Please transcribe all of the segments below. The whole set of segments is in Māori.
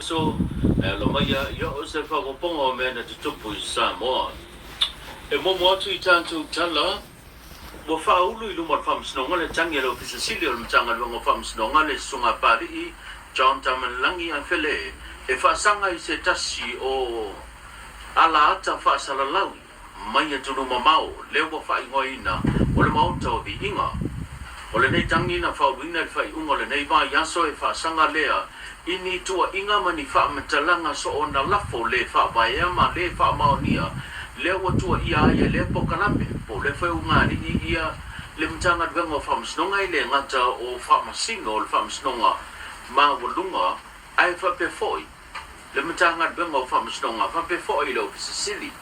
so lo maya yo se fa ko pongo me na tu pu sa mo e mo tu tan tu tala mo fa ulu ilu mo fam sno ngale changi lo pisa silio mo changa lo mo fam sno ngale sunga pari I John Tamanlangi an fele e fa sanga I se tasi o ala ata fa sala lau mai tu no mamao le mo fa ingoina o le mau to di inga o le nei tangi na fa wina fa ungo le nei ba yaso e fa sanga lea ini tua inga mani fa matalanga so ona lafo le fa bayama le fa maonia le o tua ia ia le pokalame po le fa unga ni ia le mtanga dwengo fa msnonga ile ngata o fa masinga o fa msnonga ma wolunga ai fa pe foi le mtanga dwengo fa msnonga fa pe foi le ofisili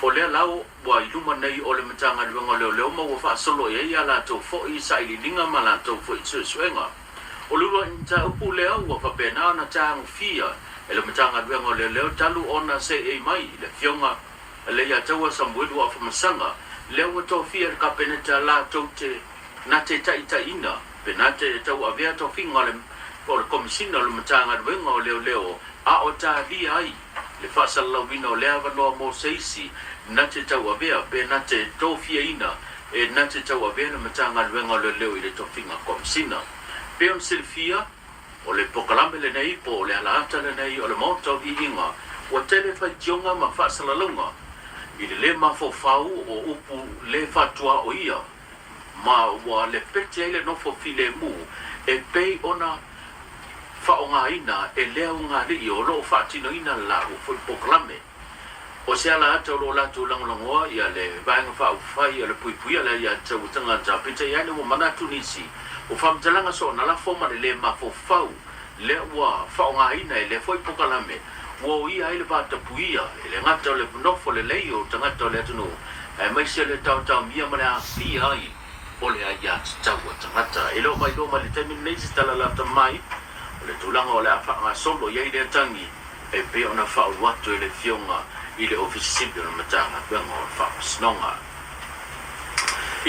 o le lau wa iluma nei o le mtanga dwengo le ma wo fa solo ia la to foi sai linga mala to foi suenga o lua inta upu leo wa papena na tang fia ele matanga duengo leo talu ona se e mai le fionga le ya tawa sambuelu wa famasanga leo to fia ka peneta la tote na te taita ina penate tawa vea to finga le o le komisina le matanga duengo leo a o ta vi ai le fasal la vino le ava no mo seisi na te tawa vea penate to fia ina e na te tawa vea le matanga duengo leo ile to finga komisina Peon Silfia, o le pokalame le nei po, le alaata le nei, o le mautau I inga, o tele fai tionga ma whaasalalunga, I le mafofau o upu le fatua o ia, ma wa le pete ele nofo file mu, e pei ona whaonga ina, e leo ngā li o lo whaatino ina la o fai pokalame. O se alaata o lo latu langolangoa, ia le vaenga whaufai, ia le puipuia le ia tau tangata, pita ia le mo manatu nisi, o famtalanga so na la forma le mafofau le wa faonga ina le foi pokalame wo ia ile ba tapuia le ngata le nofo le leio tangata le tunu e mai se le tau mia mana fi ai o le ia tau tangata e lo mai le temi nei se tala la tamai le tulanga o le afa nga solo ia ile tangi e pe ona fa watu le fionga ile ofisibio na matanga bengo fa snonga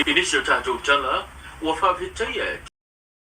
inisio tatu tala wa fa vitia